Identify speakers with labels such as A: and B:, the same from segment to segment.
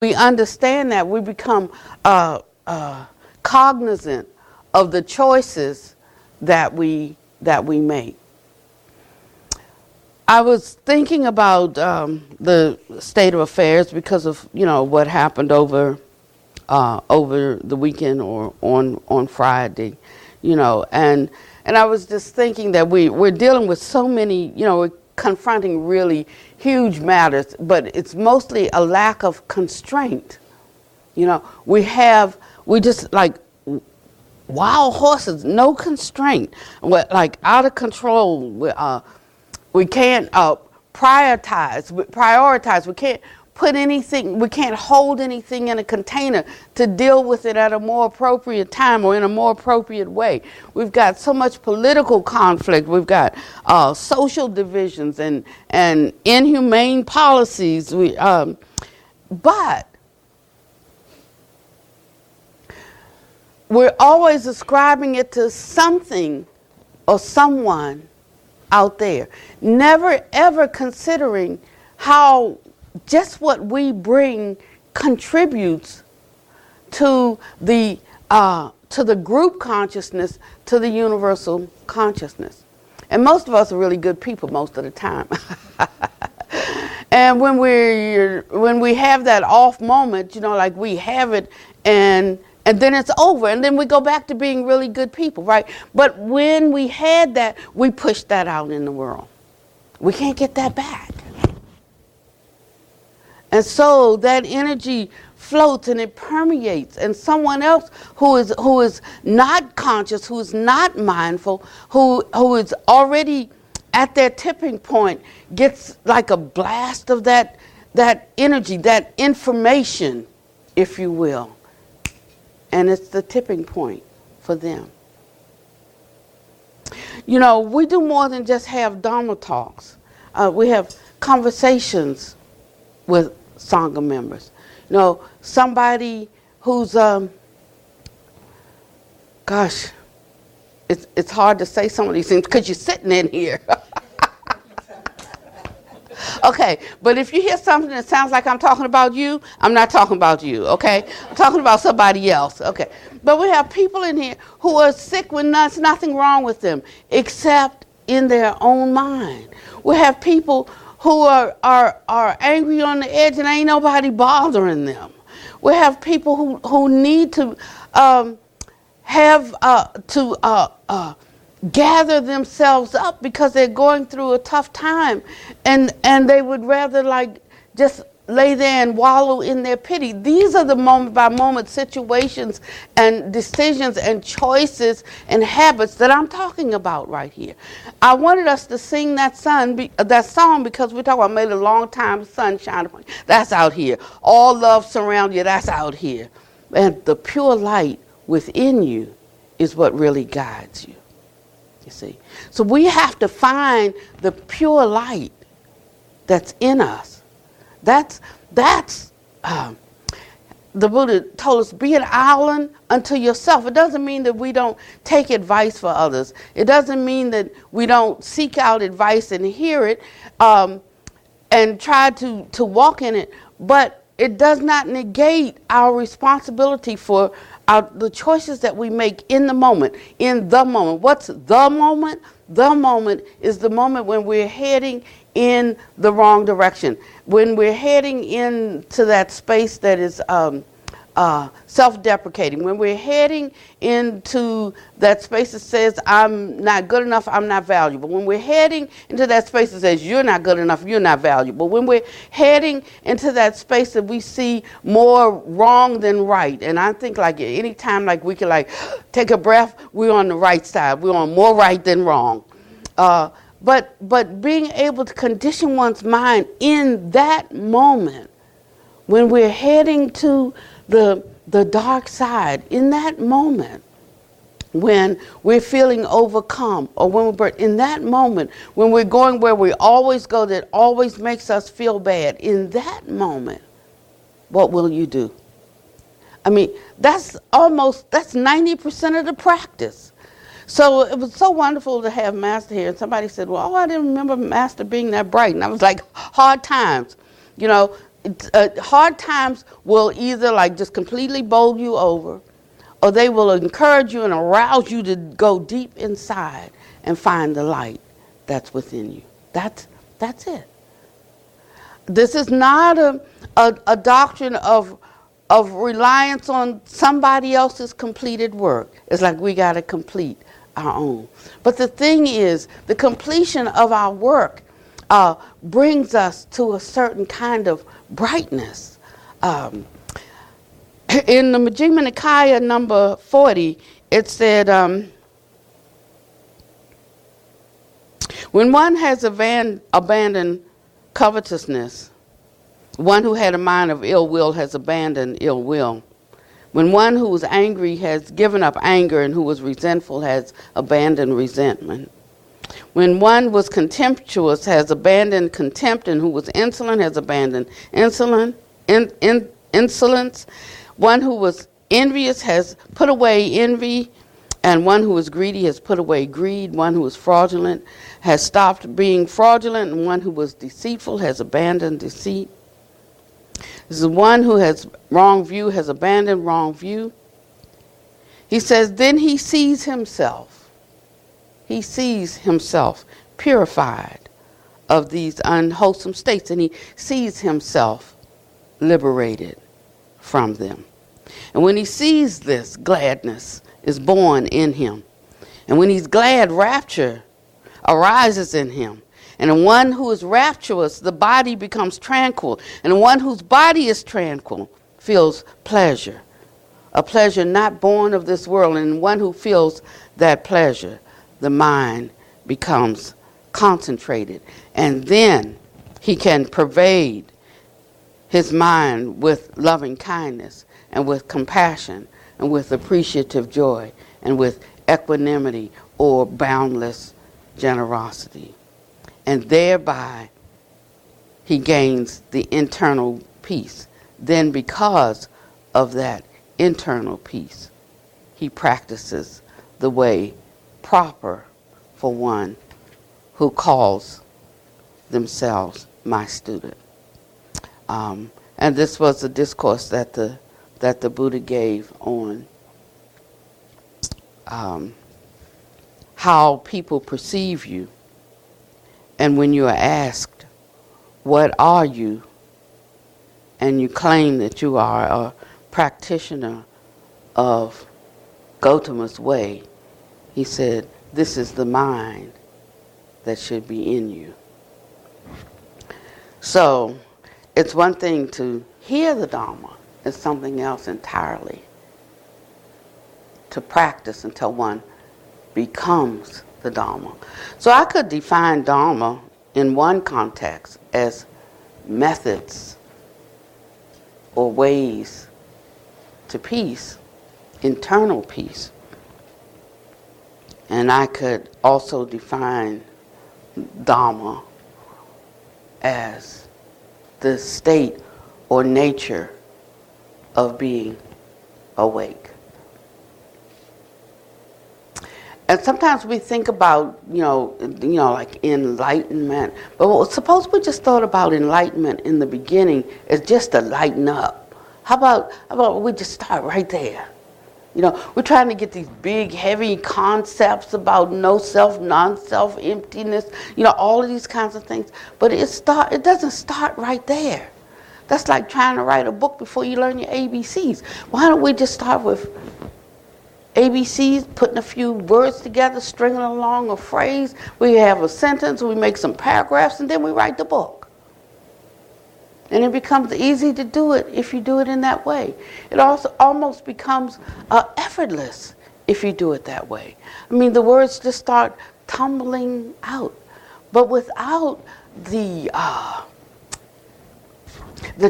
A: we understand that, we become cognizant of the choices that we make. I was thinking about the state of affairs because of what happened over the weekend or on Friday, and I was just thinking that we're dealing with so many, we're confronting really huge matters, but it's mostly a lack of constraint. We just like wild horses, no constraint. We're like out of control. We can't prioritize. We can't put anything, we can't hold anything in a container to deal with it at a more appropriate time or in a more appropriate way. We've got so much political conflict. We've got social divisions and inhumane policies. But we're always ascribing it to something or someone out there, never ever considering how just what we bring contributes to the group consciousness, to the universal consciousness. And most of us are really good people most of the time. And when we have that off moment, like we have it and then it's over, and then we go back to being really good people, right? But when we had that, we pushed that out in the world. We can't get that back. And so that energy floats and it permeates, and someone else who is not conscious, who is not mindful, who is already at their tipping point, gets like a blast of that energy, that information, if you will. And it's the tipping point for them. We do more than just have Dharma talks. We have conversations with Sangha members. Somebody who's, it's hard to say some of these things because you're sitting in here. Okay, but if you hear something that sounds like I'm talking about you, I'm not talking about you, okay? I'm talking about somebody else, okay? But we have people in here who are sick when there's nothing wrong with them except in their own mind. We have people who are angry on the edge and ain't nobody bothering them. We have people who need to gather themselves up because they're going through a tough time, and they would rather just lay there and wallow in their pity. These are the moment by moment situations and decisions and choices and habits that I'm talking about right here. I wanted us to sing that song because we're talking about may the long time sun shine upon you. That's out here. All love surround you. That's out here. And the pure light within you is what really guides you. You see? So we have to find the pure light that's in us. That's the Buddha told us, be an island unto yourself. It doesn't mean that we don't take advice for others. It doesn't mean that we don't seek out advice and hear it and try to walk in it. But it does not negate our responsibility for the choices that we make in the moment. In the moment. What's the moment? The moment is the moment when we're heading in the wrong direction. When we're heading into that space that is self-deprecating. When we're heading into that space that says, I'm not good enough, I'm not valuable. When we're heading into that space that says, you're not good enough, you're not valuable. When we're heading into that space that we see more wrong than right. And I think anytime we can take a breath, we're on the right side. We're on more right than wrong. But being able to condition one's mind in that moment when we're heading to the dark side, in that moment when we're feeling overcome, or when we're in that moment when we're going where we always go that always makes us feel bad, in that moment, what will you do? I mean, that's 90% of the practice. So it was so wonderful to have Master here. And somebody said, well, I didn't remember Master being that bright. And I was like, hard times. hard times will either like just completely bowl you over, or they will encourage you and arouse you to go deep inside and find the light that's within you. That's it. This is not a doctrine of reliance on somebody else's completed work. It's like we got to complete our own. But the thing is, the completion of our work brings us to a certain kind of brightness. In the Majjhima Nikaya number 40, it said, when one has abandoned covetousness, one who had a mind of ill will has abandoned ill will. When one who was angry has given up anger, and who was resentful has abandoned resentment. When one was contemptuous has abandoned contempt, and who was insolent has abandoned insolence. One who was envious has put away envy, and one who was greedy has put away greed. One who was fraudulent has stopped being fraudulent, and one who was deceitful has abandoned deceit. This is one who has wrong view has abandoned wrong view. He says, then he sees himself. He sees himself purified of these unwholesome states, and he sees himself liberated from them. And when he sees this, gladness is born in him. And when he's glad, rapture arises in him. And in one who is rapturous, the body becomes tranquil. And in one whose body is tranquil feels pleasure, a pleasure not born of this world. And in one who feels that pleasure, the mind becomes concentrated. And then he can pervade his mind with loving kindness and with compassion and with appreciative joy and with equanimity or boundless generosity. And thereby he gains the internal peace. Then because of that internal peace, he practices the way proper for one who calls themselves my student. And this was a discourse that the Buddha gave on how people perceive you. And when you are asked, what are you? And you claim that you are a practitioner of Gautama's way, he said, this is the mind that should be in you. So it's one thing to hear the Dharma. It's something else entirely to practice until one becomes the Dharma. So I could define Dharma in one context as methods or ways to peace, internal peace. And I could also define Dharma as the state or nature of being awake. And sometimes we think about, like enlightenment. But suppose we just thought about enlightenment in the beginning as just to lighten up. How about we just start right there? We're trying to get these big, heavy concepts about no self, non-self, emptiness, all of these kinds of things. But it doesn't start right there. That's like trying to write a book before you learn your ABCs. Why don't we just start with ABCs, putting a few words together, stringing along a phrase. We have a sentence, we make some paragraphs, and then we write the book. And it becomes easy to do it if you do it in that way. It also almost becomes effortless if you do it that way. I mean, the words just start tumbling out. But without the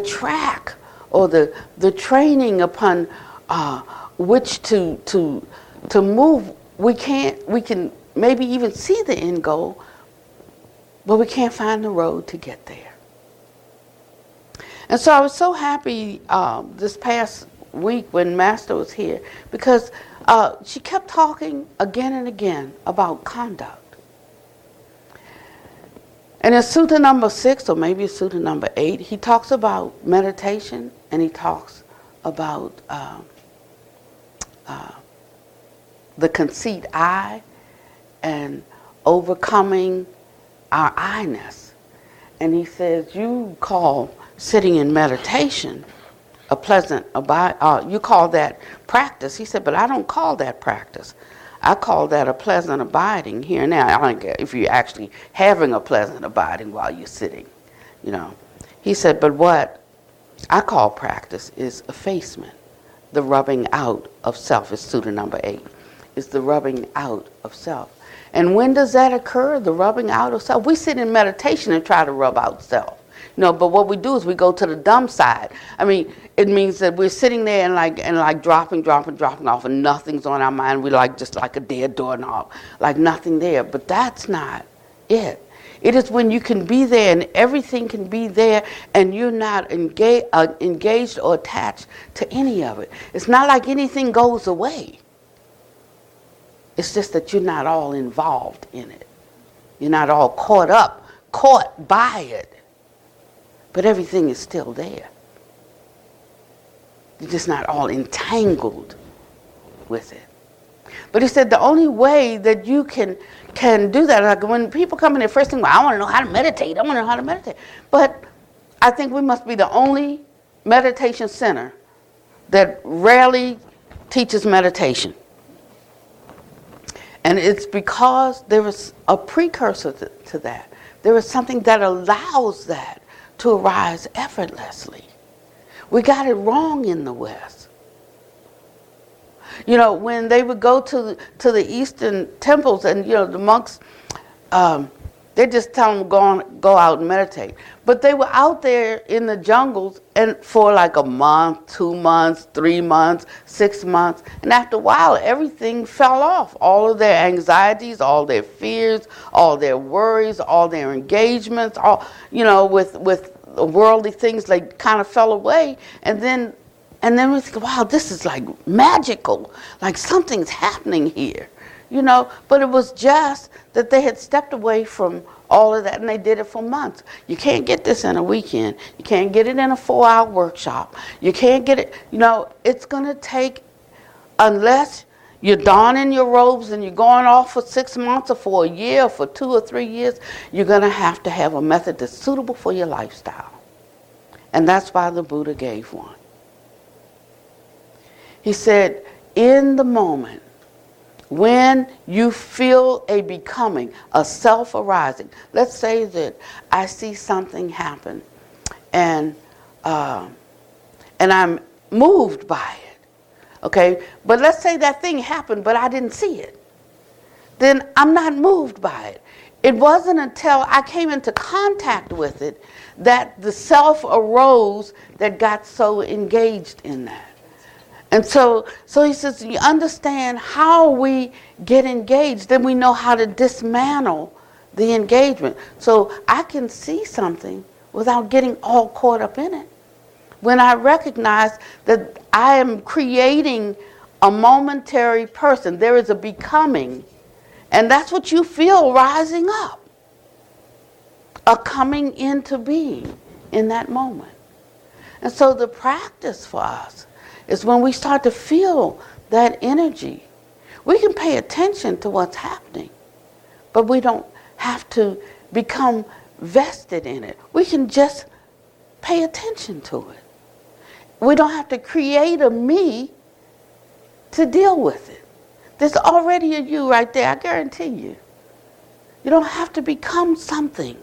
A: track or the training upon which to move, we can maybe even see the end goal, but we can't find the road to get there. And so I was so happy this past week when Master was here, because she kept talking again and again about conduct. And in Sutta number 6, or maybe it's Sutta number 8, he talks about meditation, and he talks about the conceit I, and overcoming our I-ness. And he says, you call sitting in meditation a pleasant you call that practice. He said, but I don't call that practice. I call that a pleasant abiding here and now. I don't care if you're actually having a pleasant abiding while you're sitting, you know. He said, but what I call practice is effacement, the rubbing out of self. It's Sutta number 8. It's the rubbing out of self. And when does that occur, the rubbing out of self? We sit in meditation and try to rub out self. You know, but what we do is we go to the dumb side. I mean, it means that we're sitting there and like dropping off, and nothing's on our mind. We're like just like a dead doorknob, like nothing there. But that's not it. It is when you can be there and everything can be there, and you're not engaged or attached to any of it. It's not like anything goes away. It's just that you're not all involved in it. You're not all caught by it. But everything is still there. You're just not all entangled with it. But he said the only way that you can do that, like when people come in there, first thing, well, I want to know how to meditate. I want to know how to meditate. But I think we must be the only meditation center that rarely teaches meditation. And it's because there is a precursor to that. There is something that allows that to arise effortlessly. We got it wrong in the West. You know, when they would go to the Eastern temples, and you know the monks, they just tell them go out and meditate. But they were out there in the jungles and for like a month, 2 months, 3 months, 6 months, and after a while, everything fell off. All of their anxieties, all their fears, all their worries, all their engagements, all with worldly things, like kind of fell away. And then we think, wow, this is like magical, like something's happening here. But it was just that they had stepped away from all of that, and they did it for months. You can't get this in a weekend. You can't get it in a 4-hour workshop. You can't get it, it's going to take, unless you're donning your robes and you're going off for 6 months or for a year or for 2 or 3 years, you're going to have a method that's suitable for your lifestyle. And that's why the Buddha gave one. He said, in the moment, when you feel a becoming, a self arising, let's say that I see something happen and I'm moved by it, okay? But let's say that thing happened, but I didn't see it. Then I'm not moved by it. It wasn't until I came into contact with it that the self arose that got so engaged in that. And so he says, you understand how we get engaged, then we know how to dismantle the engagement. So I can see something without getting all caught up in it. When I recognize that I am creating a momentary person, there is a becoming, and that's what you feel rising up, a coming into being in that moment. And so the practice for us is when we start to feel that energy. We can pay attention to what's happening, but we don't have to become vested in it. We can just pay attention to it. We don't have to create a me to deal with it. There's already a you right there, I guarantee you. You don't have to become something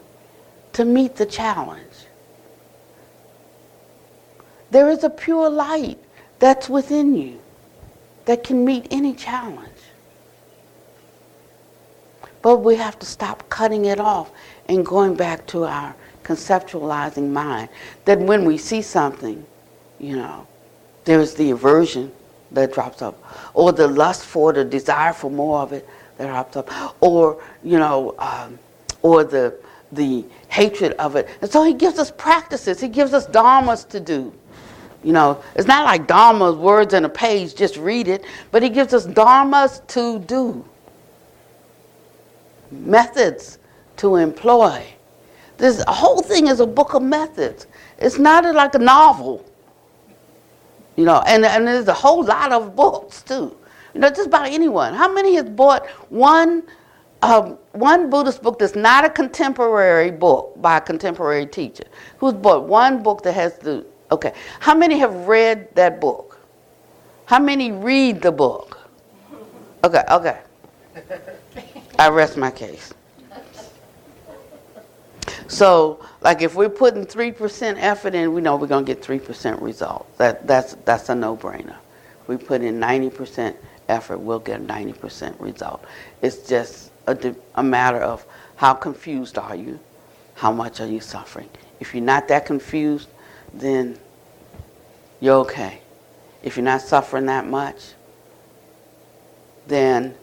A: to meet the challenge. There is a pure light that's within you that can meet any challenge. But we have to stop cutting it off and going back to our conceptualizing mind. That when we see something, there is the aversion that drops up, or the lust for, the desire for more of it that drops up, or or the hatred of it. And so he gives us practices. He gives us dharmas to do. It's not like dharma's words on a page, just read it, but he gives us dharmas to do, methods to employ This whole thing is a book of methods. It's not like a novel. And there's a whole lot of books too. Just about anyone. How many has bought one Buddhist book that's not a contemporary book by a contemporary teacher? Who's bought one book that has okay. How many have read that book? How many read the book? Okay. I rest my case. So, like if we're putting 3% effort in, we know we're going to get 3% results. That's a no-brainer. If we put in 90% effort, we'll get a 90% result. It's just a matter of how confused are you, how much are you suffering. If you're not that confused, then you're okay. If you're not suffering that much, then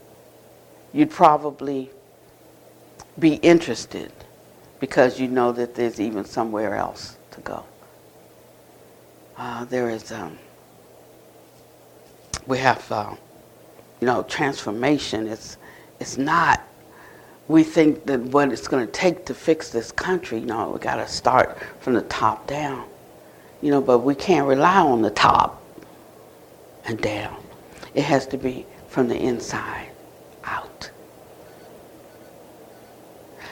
A: you'd probably be interested because you know that there's even somewhere else to go. There is, we have, transformation. It's not, we think that what it's going to take to fix this country. No, we got to start from the top down. But we can't rely on the top and down. It has to be from the inside out.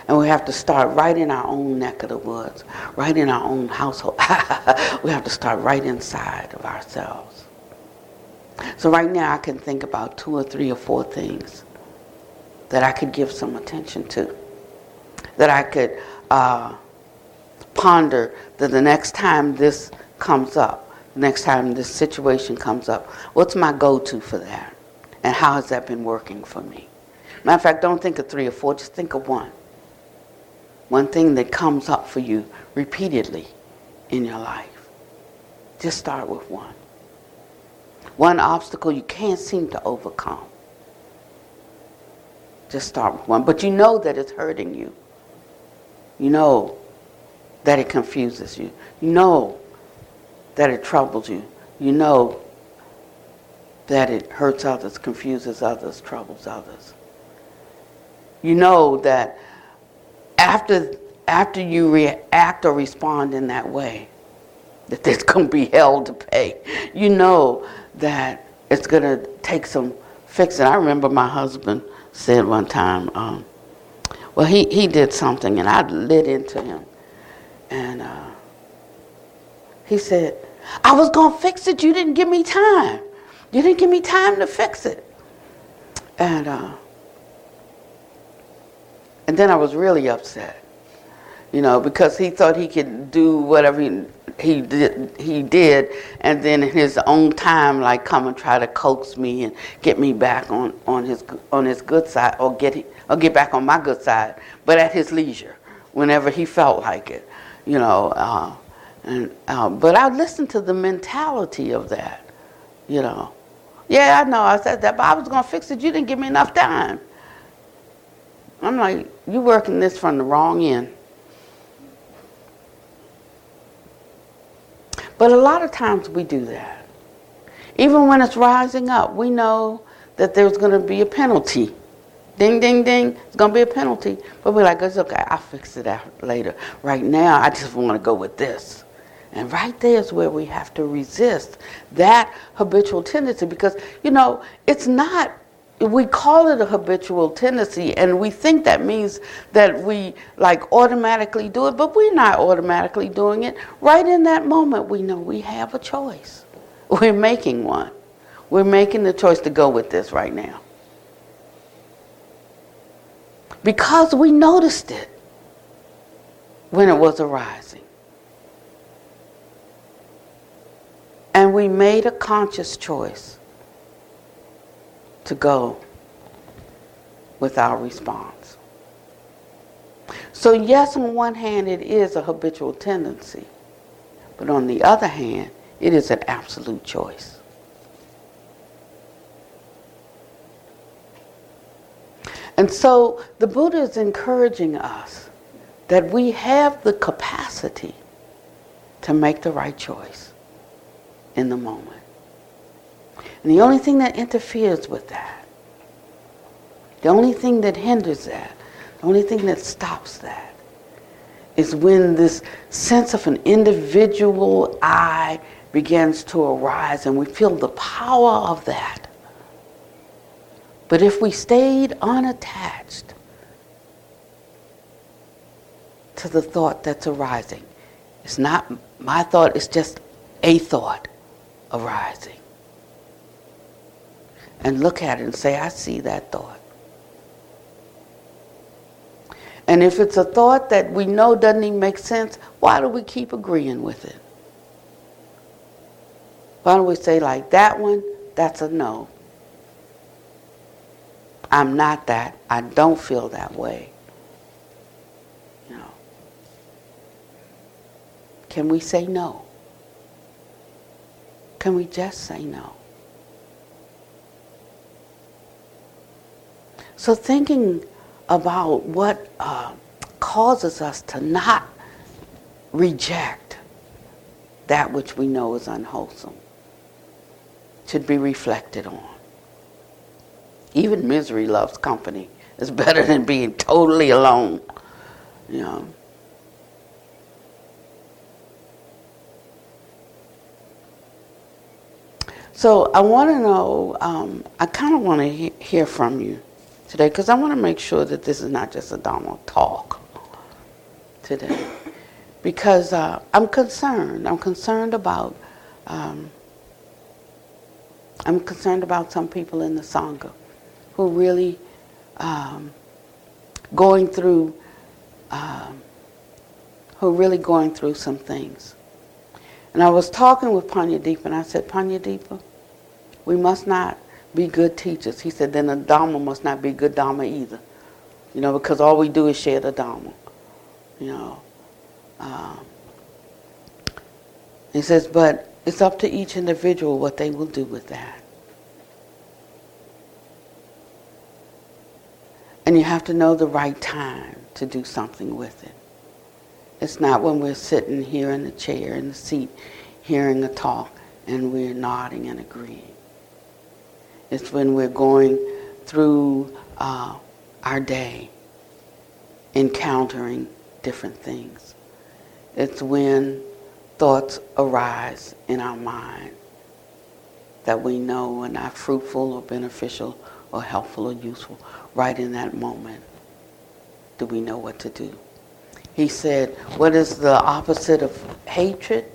A: And we have to start right in our own neck of the woods, right in our own household. We have to start right inside of ourselves. So right now I can think about 2 or 3 or 4 things that I could give some attention to, that I could ponder that the next time this comes up, the next time this situation comes up, what's my go-to for that? And how has that been working for me? Matter of fact, don't think of 3 or 4, just think of one. One thing that comes up for you repeatedly in your life. Just start with one. One obstacle you can't seem to overcome. Just start with one. But you know that it's hurting you. You know that it confuses you. You know that it troubles you. You know that it hurts others, confuses others, troubles others. You know that after you react or respond in that way, that there's going to be hell to pay. You know that it's going to take some fixing. I remember my husband said one time, he did something and I lit into him. And he said, I was going to fix it. You didn't give me time. You didn't give me time to fix it. And then I was really upset, because he thought he could do whatever he did, and then in his own time, like come and try to coax me and get me back on his good side, or get back on my good side, but at his leisure, whenever he felt like it, but I listened to the mentality of that, Yeah, I know I said that, but I was going to fix it. You didn't give me enough time. I'm like, you're working this from the wrong end. But a lot of times we do that. Even when it's rising up, we know that there's going to be a penalty. Ding, ding, ding, it's going to be a penalty. But we're like, it's okay, I'll fix it out later. Right now, I just want to go with this. And right there is where we have to resist that habitual tendency because, it's not, we call it a habitual tendency and we think that means that we automatically do it, but we're not automatically doing it. Right in that moment, we know we have a choice. We're making one. We're making the choice to go with this right now. Because we noticed it when it was arising. And we made a conscious choice to go with our response. So yes, on one hand, it is a habitual tendency. But on the other hand, it is an absolute choice. And so the Buddha is encouraging us that we have the capacity to make the right choice in the moment. And the only thing that interferes with that, the only thing that hinders that, the only thing that stops that is when this sense of an individual I begins to arise, and we feel the power of that. But if we stayed unattached to the thought that's arising, it's not my thought, it's just a thought arising. And look at it and say, I see that thought. And if it's a thought that we know doesn't even make sense, why do we keep agreeing with it? Why don't we say, like, that one, that's a no. I'm not that. I don't feel that way. You know. Can we say no? Can we just say no? So thinking about what causes us to not reject that which we know is unwholesome should be reflected on. Even misery loves company. It's better than being totally alone, you know. So I want to know, I kind of want to hear from you today, because I want to make sure that this is not just a Dharma talk today. Because I'm concerned. I'm concerned about some people in the Sangha who really going through some things. And I was talking with Pannavati, and I said, Pannavati, we must not be good teachers. He said, then the Dharma must not be good Dharma either. You know, because all we do is share the Dharma. You know. He says, but it's up to each individual what they will do with that. And you have to know the right time to do something with it. It's not when we're sitting here in the chair, in the seat, hearing a talk, and we're nodding and agreeing. It's when we're going through our day, encountering different things. It's when thoughts arise in our mind that we know are not fruitful or beneficial or helpful or useful. Right in that moment, do we know what to do? He said, what is the opposite of hatred?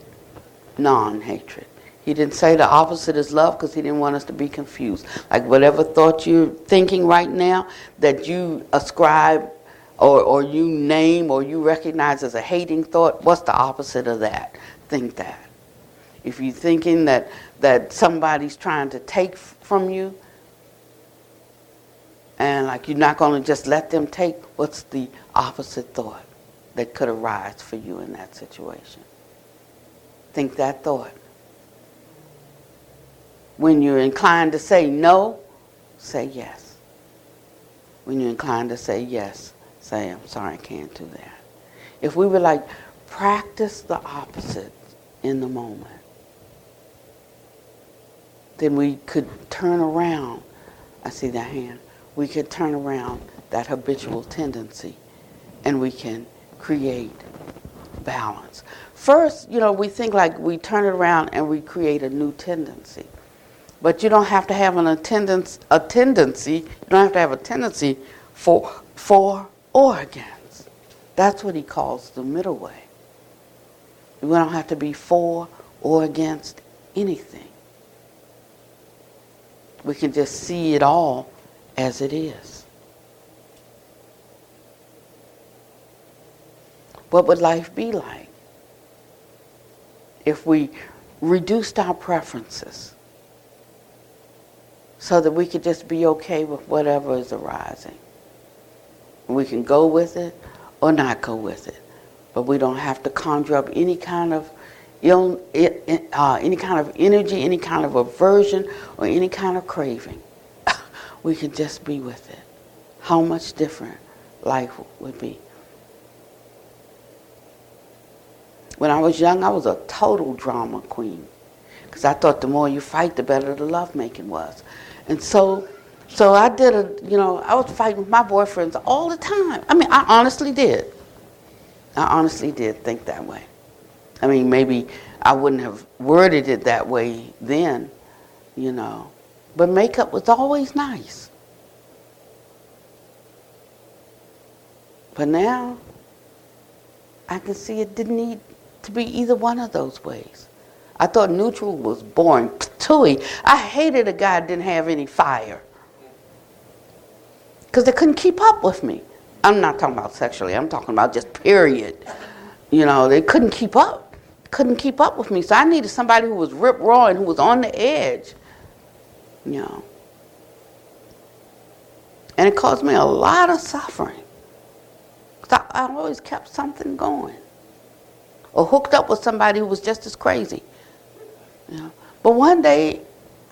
A: Non-hatred. He didn't say the opposite is love because he didn't want us to be confused. Like whatever thought you're thinking right now that you ascribe or you name or you recognize as a hating thought, what's the opposite of that? Think that. If you're thinking that somebody's trying to take from you, and like you're not going to just let them take, what's the opposite thought that could arise for you in that situation? Think that thought. When you're inclined to say no, say yes. When you're inclined to say yes, say, I'm sorry, I can't do that. If we would like practice the opposite in the moment, then we could turn around. I see that hand. We could turn around that habitual tendency and we can create balance. First, you know, we think like we turn it around and we create a new tendency. But you don't have to have a tendency, you don't have to have a tendency for or against. That's what he calls the middle way. We don't have to be for or against anything. We can just see it all as it is. What would life be like if we reduced our preferences so that we could just be okay with whatever is arising? We can go with it or not go with it, but we don't have to conjure up any kind of any kind of energy, any kind of aversion, or any kind of craving. We can just be with it. How much different life would be. When I was young, I was a total drama queen, because I thought the more you fight, the better the lovemaking was. And so I did I was fighting with my boyfriends all the time. I mean, I honestly did. I honestly did think that way. I mean, maybe I wouldn't have worded it that way then, you know. But makeup was always nice. But now, I can see it didn't need to be either one of those ways. I thought neutral was boring. Tooey. I hated a guy that didn't have any fire. Because they couldn't keep up with me. I'm not talking about sexually. I'm talking about just period. You know, they couldn't keep up. Couldn't keep up with me. So I needed somebody who was rip-roaring, who was on the edge. You know. And it caused me a lot of suffering. Because I always kept something going. Or hooked up with somebody who was just as crazy. You know. But one day,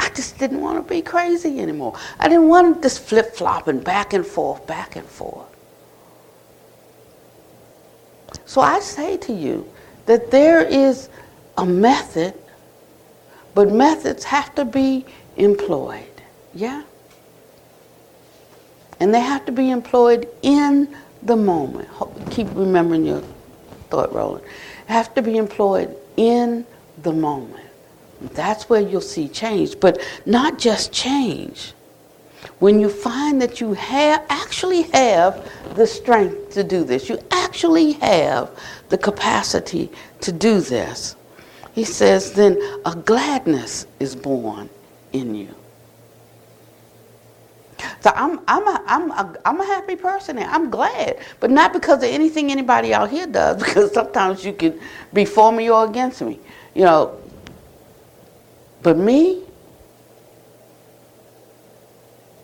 A: I just didn't want to be crazy anymore. I didn't want this flip-flopping back and forth, back and forth. So I say to you that there is a method, but methods have to be employed. Yeah? And they have to be employed in the moment. Keep remembering your thought, Roland. Have to be employed in the moment. That's where you'll see change, but not just change. When you find that you actually have the strength to do this, you actually have the capacity to do this, he says, then a gladness is born in you. So I'm a happy person and I'm glad, but not because of anything anybody out here does, because sometimes you can be for me or against me, you know. But me,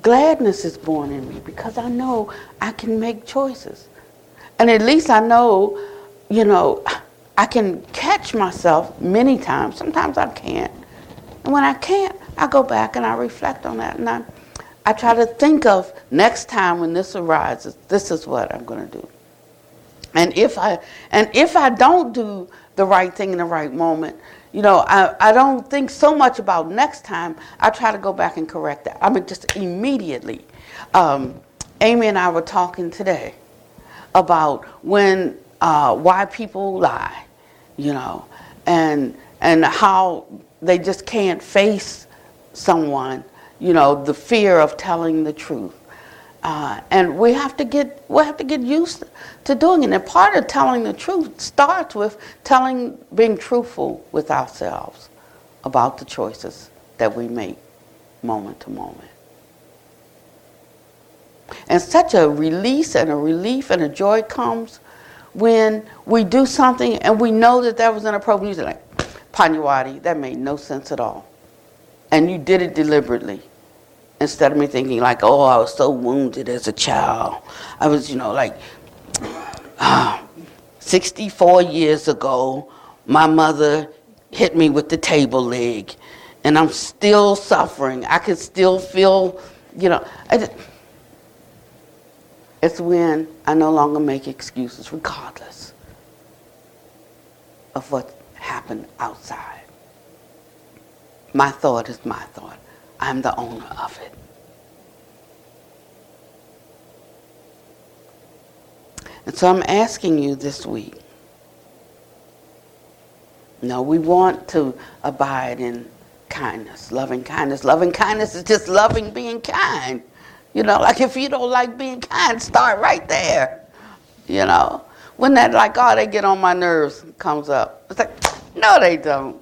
A: gladness is born in me because I know I can make choices. And at least I know, you know, I can catch myself many times. Sometimes I can't. And when I can't, I go back and I reflect on that. And I try to think of next time when this arises, this is what I'm going to do. And if I don't do the right thing in the right moment, you know, I don't think so much about next time. I try to go back and correct that. I mean, just immediately. Amy and I were talking today about why people lie, you know, and how they just can't face someone, you know, the fear of telling the truth. And we have to get used to doing it. And part of telling the truth starts with being truthful with ourselves about the choices that we make moment to moment. And such a release and a relief and a joy comes when we do something and we know that was inappropriate. You're like, Pannavati, that made no sense at all. And you did it deliberately. Instead of me thinking like, oh, I was so wounded as a child. I was, you know, like, 64 years ago, my mother hit me with the table leg, and I'm still suffering. I can still feel, you know. It's when I no longer make excuses, regardless of what happened outside. My thought is my thought. I'm the owner of it. And so I'm asking you this week. No, we want to abide in kindness, loving kindness. Loving kindness is just loving being kind. You know, like if you don't like being kind, start right there. You know, when that like, oh, they get on my nerves comes up. It's like, no, they don't.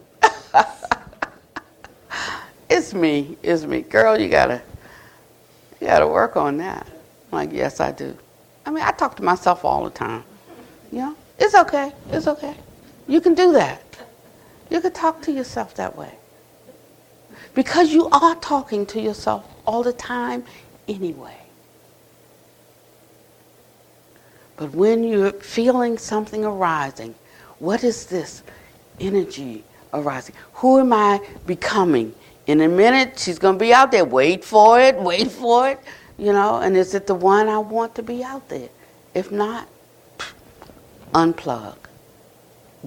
A: It's me. Girl, you gotta work on that. I'm like, yes, I do. I mean, I talk to myself all the time. You know, it's okay. You can do that. You can talk to yourself that way. Because you are talking to yourself all the time anyway. But when you're feeling something arising, what is this energy arising? Who am I becoming? In a minute, she's going to be out there. Wait for it. You know, and is it the one I want to be out there? If not, unplug.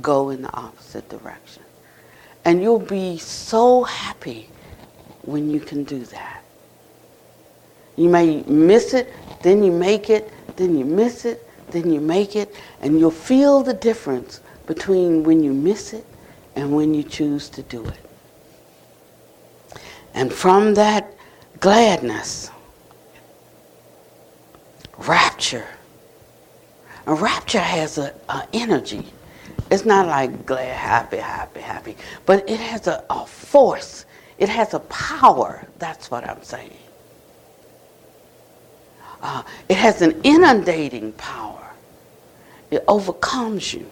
A: Go in the opposite direction. And you'll be so happy when you can do that. You may miss it, then you make it, then you miss it, then you make it, and you'll feel the difference between when you miss it and when you choose to do it. And from that gladness, rapture. And rapture has an energy. It's not like glad, happy, happy, happy, but it has a force. It has a power. That's what I'm saying. It has an inundating power. It overcomes you.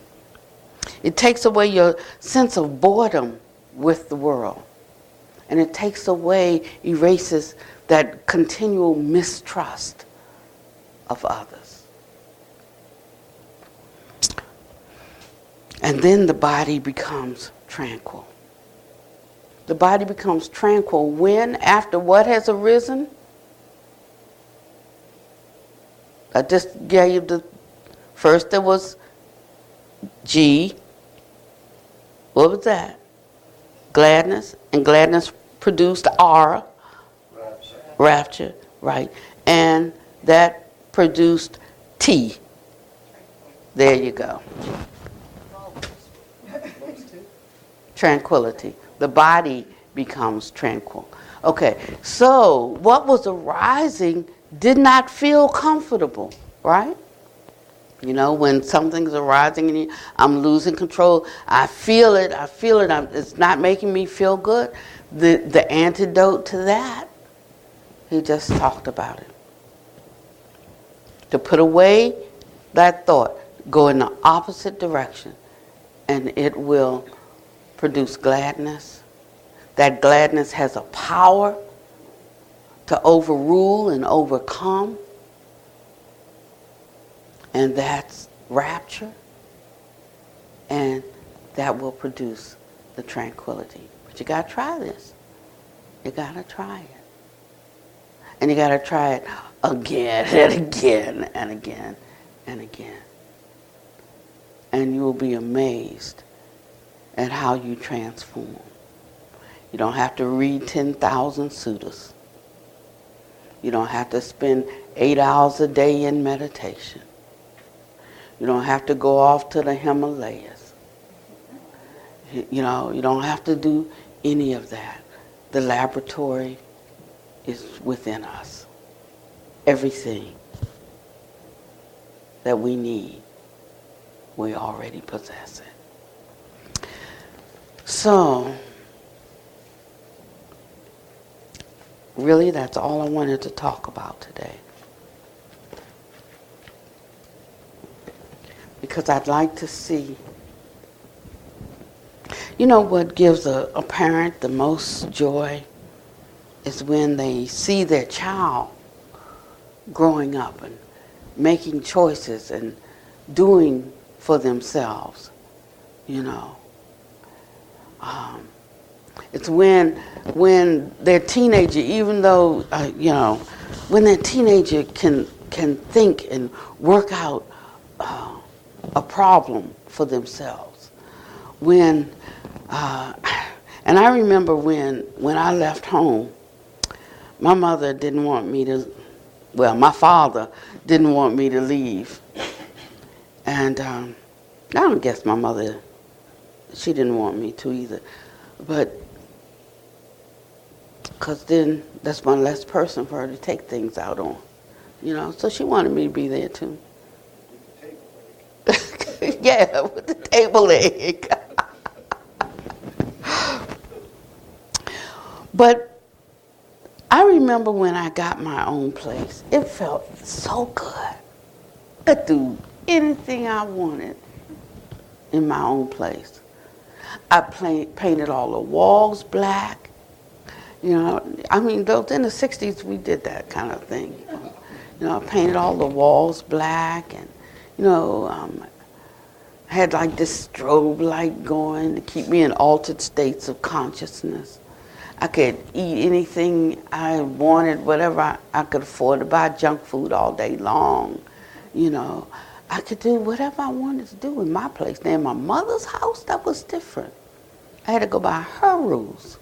A: It takes away your sense of boredom with the world. And it takes away, erases that continual mistrust of others. And then the body becomes tranquil. The body becomes tranquil when, after what has arisen? I just gave the first, there was G. What was that? Gladness. And gladness produced R. Rapture, right. And that produced T. There you go. Tranquility. The body becomes tranquil. Okay, so what was arising did not feel comfortable, right? You know, when something's arising in you, I'm losing control. I feel it. It's not making me feel good. The antidote to that, he just talked about it. To put away that thought, go in the opposite direction, and it will produce gladness. That gladness has a power to overrule and overcome. And that's rapture. And that will produce the tranquility. But you got to try this. You got to try it. And you got to try it again and again and again and again. And you will be amazed at how you transform. You don't have to read 10,000 suttas. You don't have to spend 8 hours a day in meditation. You don't have to go off to the Himalayas. You know, you don't have to do any of that. The laboratory is within us. Everything that we need, we already possess it. So, really, that's all I wanted to talk about today. Because I'd like to see, you know what gives a parent the most joy is when they see their child growing up and making choices and doing for themselves, you know. It's when they're teenager, even though, you know, when they're teenager can think and work out a problem for themselves. When, and I remember when I left home, my mother didn't want me to, well, my father didn't want me to leave. And I don't guess my mother, she didn't want me to either. But, because then that's one less person for her to take things out on, you know. So she wanted me to be there too. Yeah, with the table leg. But I remember when I got my own place, it felt so good. I could do anything I wanted in my own place. I painted all the walls black. You know, I mean, those in the 60s, we did that kind of thing. You know, I painted all the walls black and, you know, had like this strobe light going to keep me in altered states of consciousness. I could eat anything I wanted, whatever I could afford to buy junk food all day long. You know, I could do whatever I wanted to do in my place. Now, in my mother's house, that was different. I had to go by her rules.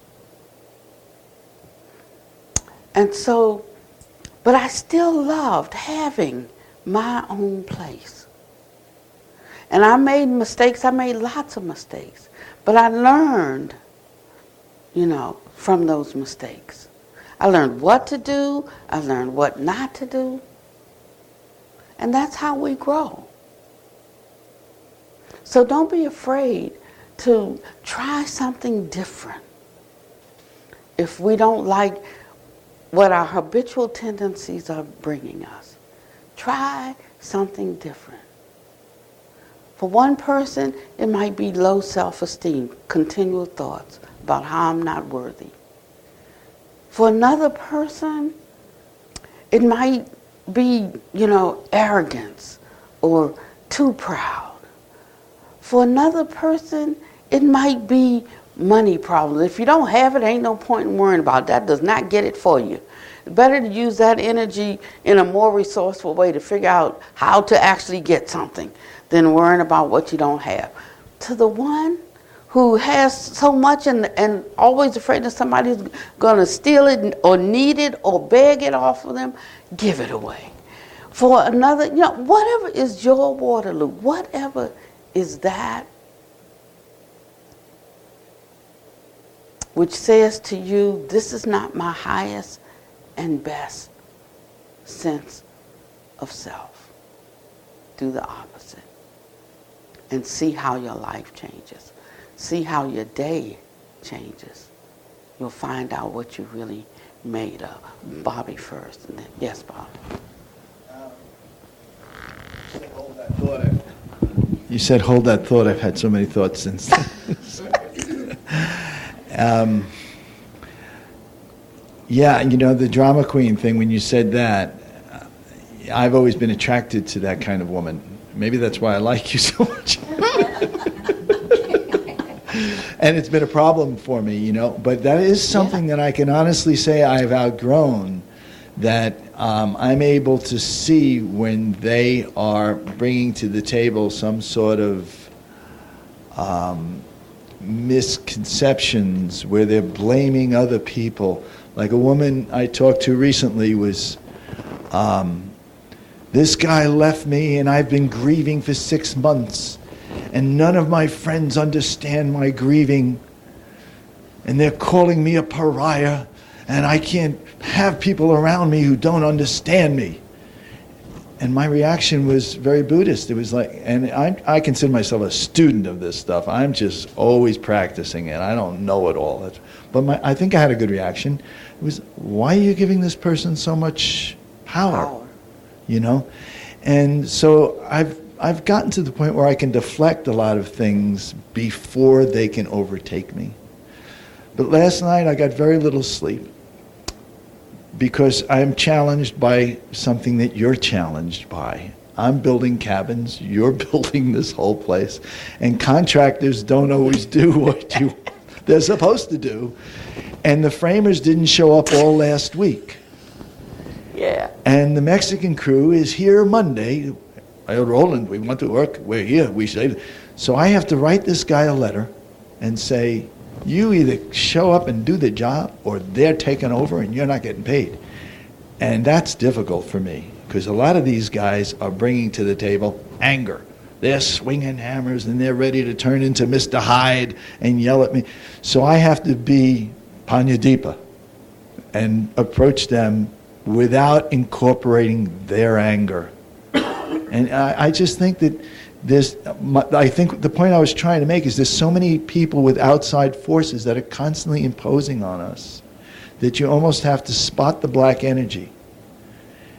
A: And so, but I still loved having my own place. And I made mistakes. I made lots of mistakes. But I learned, from those mistakes. I learned what to do. I learned what not to do. And that's how we grow. So don't be afraid to try something different. If we don't like what our habitual tendencies are bringing us, try something different. For one person, it might be low self-esteem, continual thoughts about how I'm not worthy. For another person, it might be, arrogance or too proud. For another person, it might be money problems. If you don't have it, ain't no point in worrying about it. That does not get it for you. It's better to use that energy in a more resourceful way to figure out how to actually get something than worrying about what you don't have. To the one who has so much and always afraid that somebody's going to steal it or need it or beg it off of them, give it away. For another, whatever is your Waterloo, whatever is that which says to you, this is not my highest and best sense of self. Do the opposite. And see how your life changes. See how your day changes. You'll find out what you're really made of. Bobby first. And then, yes, Bobby.
B: You said hold that thought. I've had so many thoughts since then. Yeah, the drama queen thing, when you said that, I've always been attracted to that kind of woman. Maybe that's why I like you so much. And it's been a problem for me, But that is something that I can honestly say I've outgrown, that I'm able to see when they are bringing to the table some sort of misconceptions where they're blaming other people. Like a woman I talked to recently was, this guy left me and I've been grieving for 6 months and none of my friends understand my grieving and they're calling me a pariah and I can't have people around me who don't understand me. And my reaction was very Buddhist. It was like, and I consider myself a student of this stuff. I'm just always practicing it. I don't know it all. But I think I had a good reaction. It was, why are you giving this person so much power? And so I've gotten to the point where I can deflect a lot of things before they can overtake me. But last night I got very little sleep because I'm challenged by something that you're challenged by. I'm building cabins, you're building this whole place, and contractors don't always do what they're supposed to do. And the framers didn't show up all last week.
A: Yeah.
B: And the Mexican crew is here Monday. Roland, we want to work. We're here. We say. So I have to write this guy a letter and say, you either show up and do the job or they're taking over and you're not getting paid. And that's difficult for me because a lot of these guys are bringing to the table anger. They're swinging hammers and they're ready to turn into Mr. Hyde and yell at me. So I have to be Pannavati and approach them without incorporating their anger. And I just think that I think the point I was trying to make is there's so many people with outside forces that are constantly imposing on us that you almost have to spot the black energy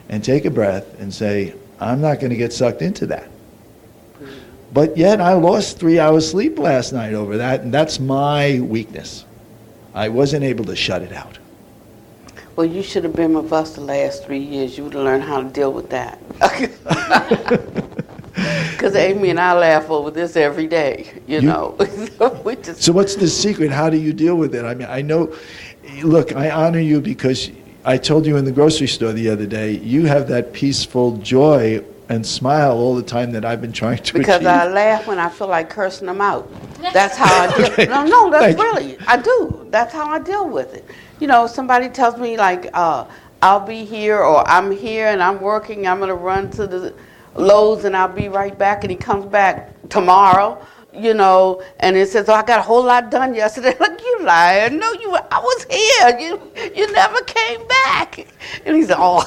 B: and take a breath and say, I'm not going to get sucked into that. But yet I lost 3 hours sleep last night over that, and that's my weakness. I wasn't able to shut it out.
A: Well, you should have been with us the last 3 years. You would have learned how to deal with that. Because Amy and I laugh over this every day,
B: So what's the secret? How do you deal with it? I mean, I know, look, I honor you because I told you in the grocery store the other day, you have that peaceful joy and smile all the time that I've been trying to
A: because
B: achieve.
A: I laugh when I feel like cursing them out. That's how I deal.
B: Okay.
A: No, that's really, I do. That's how I deal with it. Somebody tells me like, I'll be here or I'm here and I'm working, I'm going to run to the Lowe's and I'll be right back, and he comes back tomorrow, and it says, oh, I got a whole lot done yesterday. Like, you liar. No, I was here. You never came back. And he said, oh,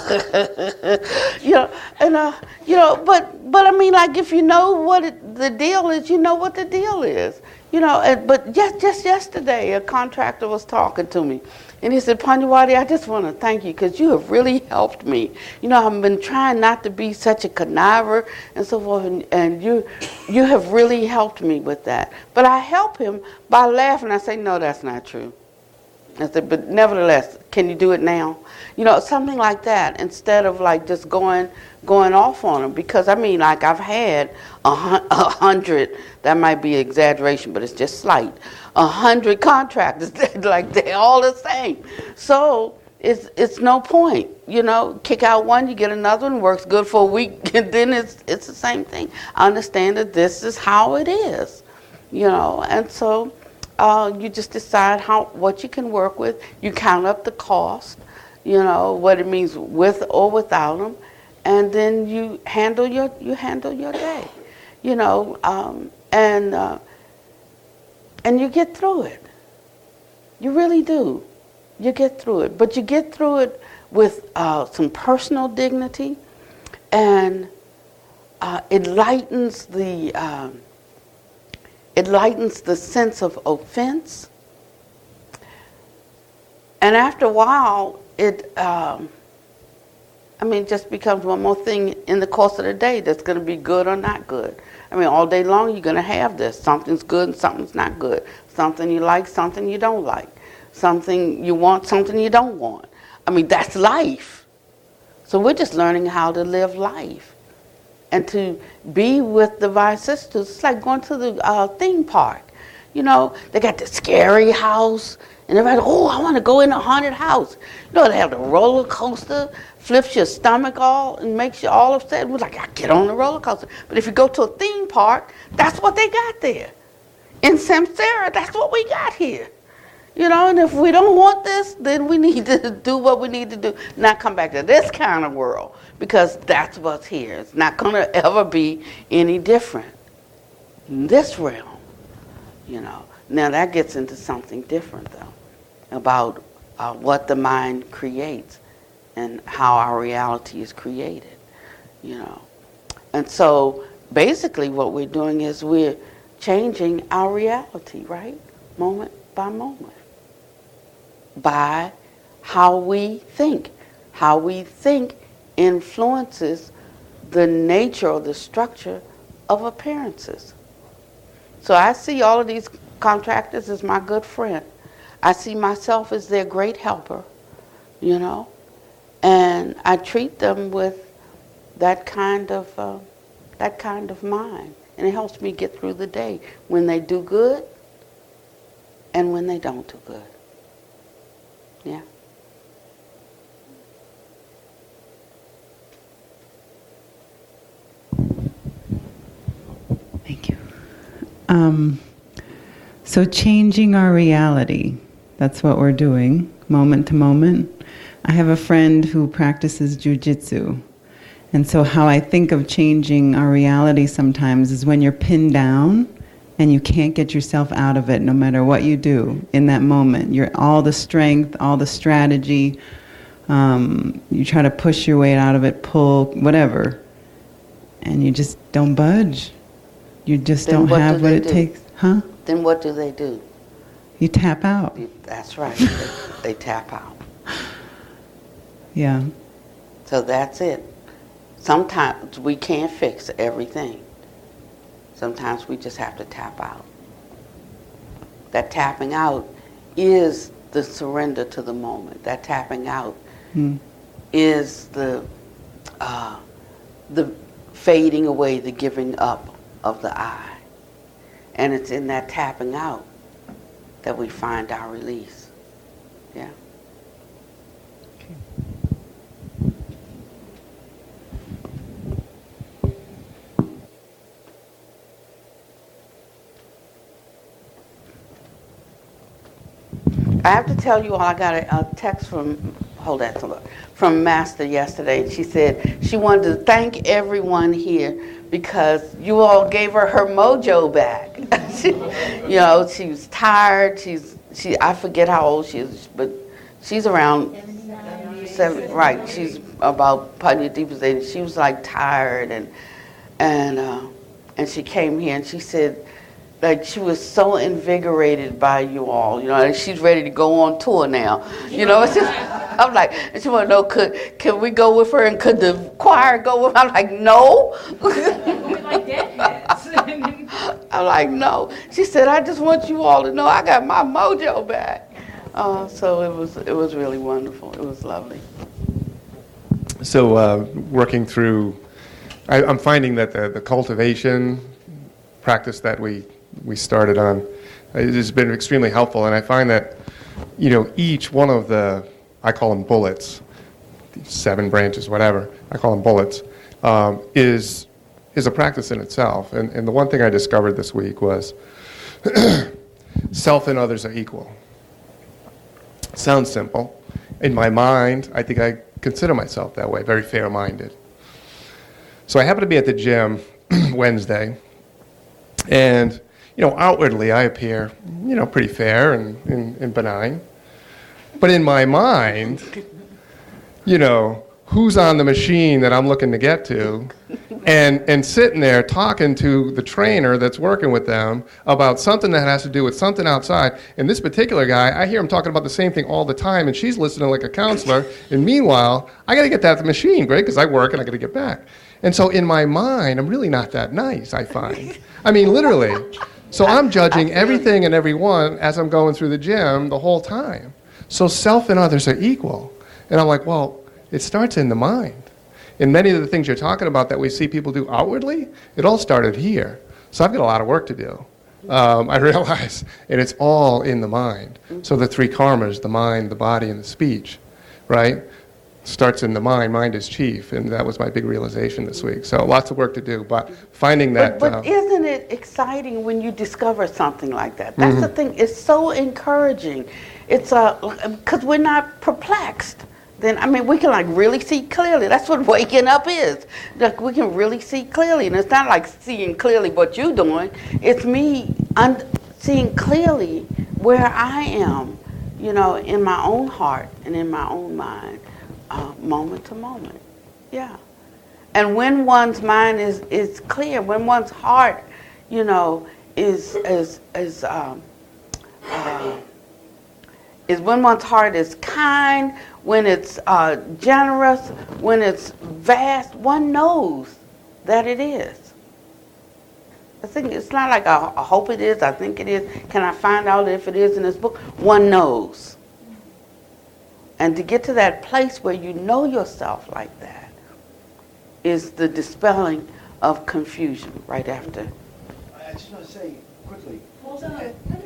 A: but I mean, like, if you know what the deal is, you know what the deal is. But just yesterday, a contractor was talking to me, and he said, Pannavati, I just want to thank you because you have really helped me. I've been trying not to be such a conniver and so forth, and you have really helped me with that. But I help him by laughing. I say, no, that's not true. I said, but nevertheless, can you do it now? Something like that, instead of like just going off on them. Because I mean, like, I've had 100, that might be an exaggeration, but it's just slight, 100 contractors, like they're all the same. So it's no point, kick out one, you get another one, works good for a week, and then it's the same thing. I understand that this is how it is, and so you just decide what you can work with. You count up the cost, what it means with or without them, and then you handle your day, and you get through it. You really do. You get through it, but you get through it with some personal dignity, and it lightens the sense of offense. And after a while, it just becomes one more thing in the course of the day that's going to be good or not good. I mean, all day long you're going to have this. Something's good and something's not good. Something you like, something you don't like. Something you want, something you don't want. I mean, that's life. So we're just learning how to live life and to be with the vicissitudes. It's like going to the theme park. They got the scary house, and everybody, oh, I want to go in a haunted house. They have the roller coaster, flips your stomach all and makes you all upset. We're like, I get on the roller coaster. But if you go to a theme park, that's what they got there. In Samsara, that's what we got here. And if we don't want this, then we need to do what we need to do. Not come back to this kind of world, because that's what's here. It's not going to ever be any different in this realm. Now that gets into something different, though, about what the mind creates and how our reality is created, And so basically what we're doing is we're changing our reality, right? Moment by moment. By how we think. How we think influences the nature or the structure of appearances. So I see all of these contractors as my good friend. I see myself as their great helper, and I treat them with that kind of mind, and it helps me get through the day when they do good and when they don't do good. Yeah.
C: Thank you. So changing our reality, that's what we're doing, moment to moment. I have a friend who practices jujitsu. And so how I think of changing our reality sometimes is when you're pinned down and you can't get yourself out of it no matter what you do in that moment. You're all the strength, all the strategy, you try to push your way out of it, pull, whatever, and you just don't budge. You just don't have what it takes. Huh?
A: Then what do they do?
C: You tap out.
A: That's right. They tap out.
C: Yeah.
A: So that's it. Sometimes we can't fix everything. Sometimes we just have to tap out. That tapping out is the surrender to the moment. That tapping out is the fading away, the giving up of the I. And it's in that tapping out that we find our release. Yeah. I have to tell you all, I got a text from hold that to look, from Master yesterday. She said she wanted to thank everyone here because you all gave her mojo back. She was tired. I forget how old she is, but she's around 7, right? She's about probably the deepest age. She was like tired, and she came here and she said, like, she was so invigorated by you all, like she's ready to go on tour now. It's just, I'm like, and she want to know, can we go with her and could the choir go with her? I'm like, no.
D: Like deadheads.
A: I'm like, no. She said, I just want you all to know I got my mojo back. So it was really wonderful. It was lovely.
E: So working through, I'm finding that the cultivation practice that we started on has been extremely helpful, and I find that each one of the, I call them bullets, 7 branches, whatever, I call them bullets, is a practice in itself. And the one thing I discovered this week was self and others are equal. Sounds simple. In my mind, I think I consider myself that way, very fair-minded. So I happened to be at the gym Wednesday, and outwardly I appear pretty fair and benign, but in my mind, who's on the machine that I'm looking to get to, and sitting there talking to the trainer that's working with them about something that has to do with something outside. And this particular guy, I hear him talking about the same thing all the time, and she's listening like a counselor. And meanwhile, I got to get that at the machine, right? Because I work and I got to get back. And so in my mind, I'm really not that nice, I find. I mean, literally. So I'm judging everything and everyone as I'm going through the gym the whole time. So self and others are equal. And I'm like, well, it starts in the mind. And many of the things you're talking about that we see people do outwardly, it all started here. So I've got a lot of work to do. I realize, and it's all in the mind. So the 3 karmas, the mind, the body, and the speech, right, starts in the mind. Mind is chief, and that was my big realization this week. So lots of work to do, but finding that...
A: But isn't it exciting when you discover something like that? That's the thing. It's so encouraging. It's because we're not perplexed. Then, we can like really see clearly. That's what waking up is. Like, we can really see clearly. And it's not like seeing clearly what you're doing. It's me seeing clearly where I am, in my own heart and in my own mind, moment to moment. Yeah. And when one's mind is clear, when one's heart, is when one's heart is kind, when it's generous, when it's vast, one knows that it is. I think it's not like I hope it is, I think it is. Can I find out if it is in this book? One knows. And to get to that place where you know yourself like that is the dispelling of confusion right after.
B: I just want to say quickly,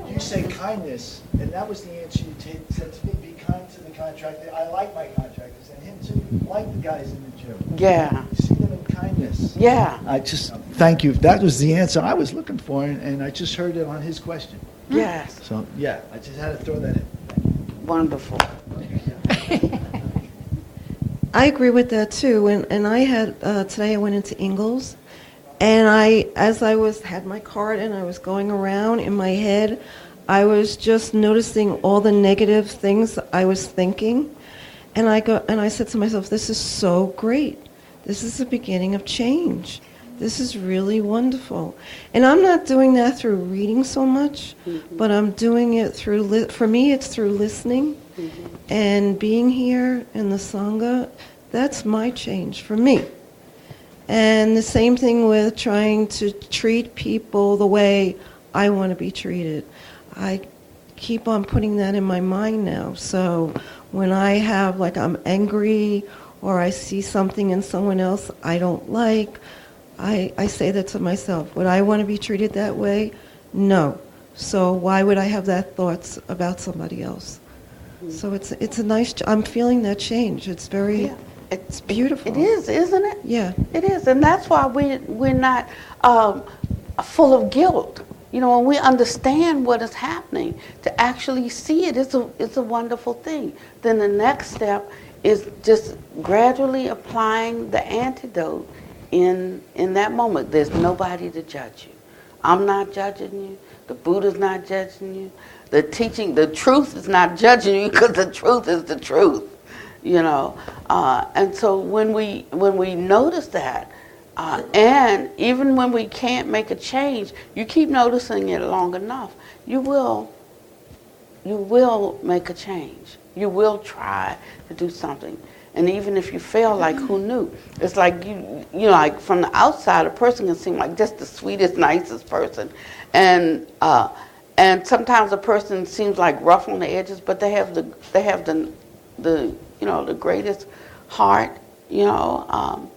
B: you say kindness, and that was the answer you said to me, be kind to the contractor. I like my contractors, and him too, like the guys in the gym.
A: Yeah.
B: You see them in kindness.
A: Yeah.
B: I just, thank you. That was the answer I was looking for, and I just heard it on his question.
A: Yes.
B: So, yeah, I just had to throw that in.
A: Wonderful.
F: I agree with that too. And I had today I went into Ingalls, and as I had my cart and I was going around in my head, I was just noticing all the negative things I was thinking, and I said to myself, "This is so great. This is the beginning of change. This is really wonderful." And I'm not doing that through reading so much, but I'm doing it through. For me, it's through listening. And being here in the Sangha, that's my change for me. And the same thing with trying to treat people the way I want to be treated. I keep on putting that in my mind now. So when I have, like, I'm angry or I see something in someone else I don't like, I say that to myself. Would I want to be treated that way? No. So why would I have that thoughts about somebody else? So it's a nice. I'm feeling that change. It's very.
A: Yeah.
F: It's beautiful.
A: It is, isn't it?
F: Yeah.
A: It is, and that's why we're not full of guilt. When we understand what is happening, to actually see it is a wonderful thing. Then the next step is just gradually applying the antidote in that moment. There's nobody to judge you. I'm not judging you. The Buddha's not judging you. The teaching, the truth is not judging you, because the truth is the truth, you know. And so when we notice that, and even when we can't make a change, you keep noticing it long enough, you will make a change. You will try to do something. And even if you fail, like, who knew? It's like, you know, like from the outside, a person can seem like just the sweetest, nicest person. And sometimes a person seems like rough on the edges, but they have the you know, the greatest heart, you know.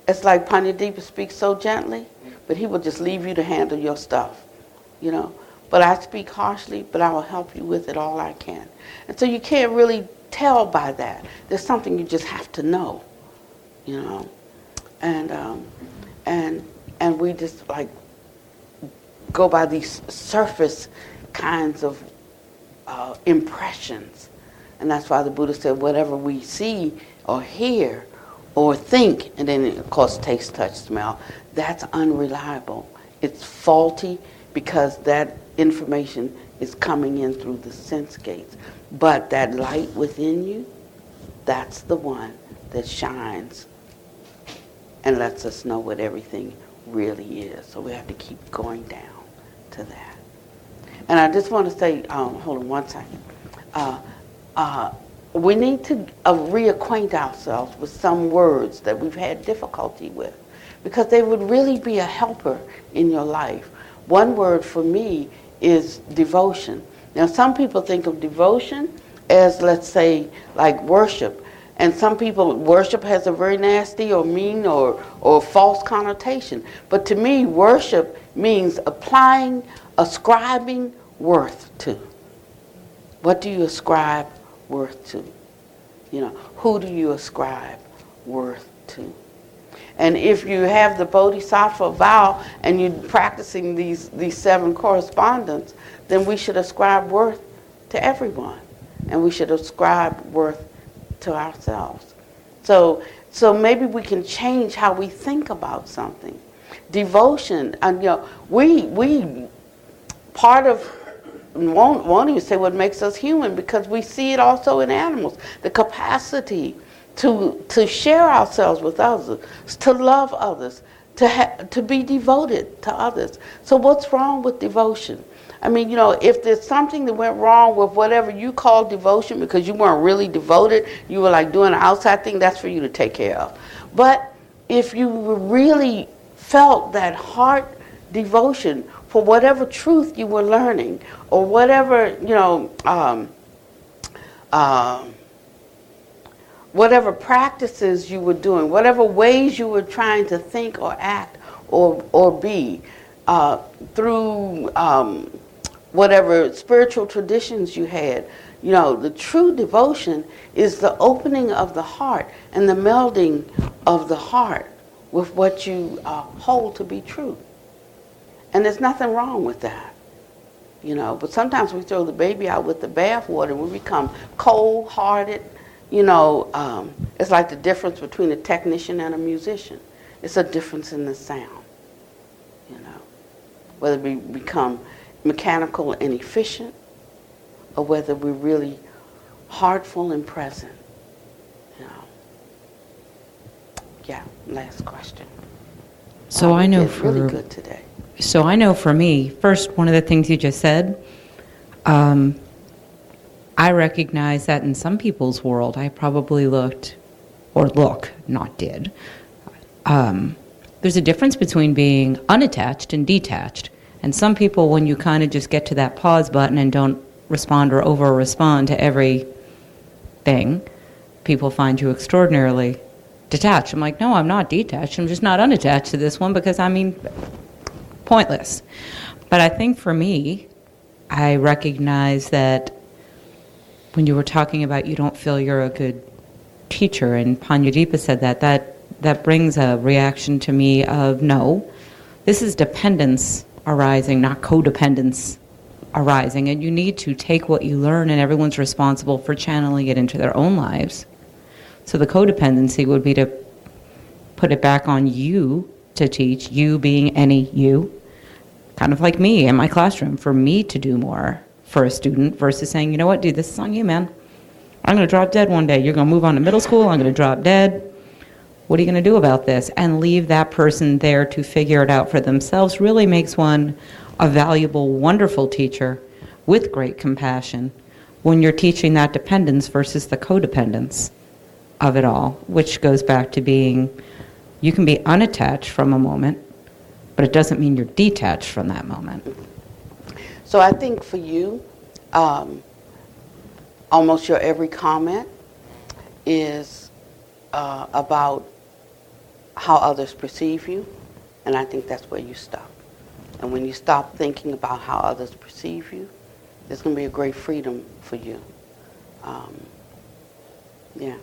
A: It's like Pannavati speaks so gently, but he will just leave you to handle your stuff, you know. But I speak harshly, but I will help you with it all I can. And so you can't really tell by that. There's something you just have to know, you know. And we just like go by these surface kinds of impressions. And that's why the Buddha said whatever we see or hear or think, and then of course taste, touch, smell, that's unreliable. It's faulty because that information is coming in through the sense gates. But that light within you, that's the one that shines and lets us know what everything really is. So we have to keep going down to that. And I just want to say, hold on one second. We need to reacquaint ourselves with some words that we've had difficulty with, because they would really be a helper in your life. One word for me is devotion. Now, some people think of devotion as, let's say, like worship. And some people, worship has a very nasty or mean or false connotation. But to me, worship means applying, ascribing worth to. What do you ascribe worth to? You know, who do you ascribe worth to? And if you have the Bodhisattva vow and you're practicing these 7 correspondence, then we should ascribe worth to everyone. And we should ascribe worth to ourselves. So maybe we can change how we think about something. Devotion, and you know, we part of, won't even say what makes us human, because we see it also in animals, the capacity to share ourselves with others, to love others, to be devoted to others. So what's wrong with devotion? I mean, you know, if there's something that went wrong with whatever you call devotion because you weren't really devoted, you were like doing an outside thing, that's for you to take care of. But if you really felt that heart devotion for whatever truth you were learning, or whatever, you know, whatever practices you were doing, whatever ways you were trying to think or act or be, through whatever spiritual traditions you had, you know, the true devotion is the opening of the heart and the melding of the heart with what you hold to be true. And there's nothing wrong with that, you know. But sometimes we throw the baby out with the bathwater and we become cold-hearted. You know, it's like the difference between a technician and a musician. It's a difference in the sound, you know. Whether we become mechanical and efficient, or whether we're really heartful and present, you know. Yeah, last question.
G: So I know
A: really good today.
G: So I know for me, first, one of the things you just said, I recognize that in some people's world, I probably looked, not did. There's a difference between being unattached and detached. And some people, when you kind of just get to that pause button and don't respond or over-respond to everything, people find you extraordinarily detached. I'm like, no, I'm not detached. I'm just not unattached to this one because, I mean, pointless. But I think for me, I recognize that when you were talking about you don't feel you're a good teacher, and Pannavati said that brings a reaction to me of, no, this is dependence arising, not codependence arising, and you need to take what you learn, and everyone's responsible for channeling it into their own lives. So the codependency would be to put it back on you to teach, you being any you, kind of like me in my classroom, for me to do more for a student versus saying, you know what, dude, this is on you, man. I'm going to drop dead one day. You're going to move on to middle school. I'm going to drop dead. What are you going to do about this? And leave that person there to figure it out for themselves really makes one a valuable, wonderful teacher with great compassion when you're teaching that dependence versus the codependence of it all, which goes back to being, you can be unattached from a moment, but it doesn't mean you're detached from that moment.
A: So I think for you, almost your every comment is about how others perceive you, and I think that's where you stop. And when you stop thinking about how others perceive you, there's going to be a great freedom for you. Yeah.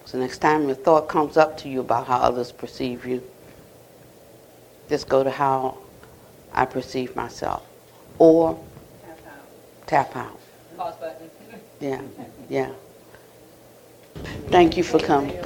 A: So next time your thought comes up to you about how others perceive you, just go to how I perceive myself. Or tap out.
G: Pause button.
A: Yeah, yeah. Thank you for coming.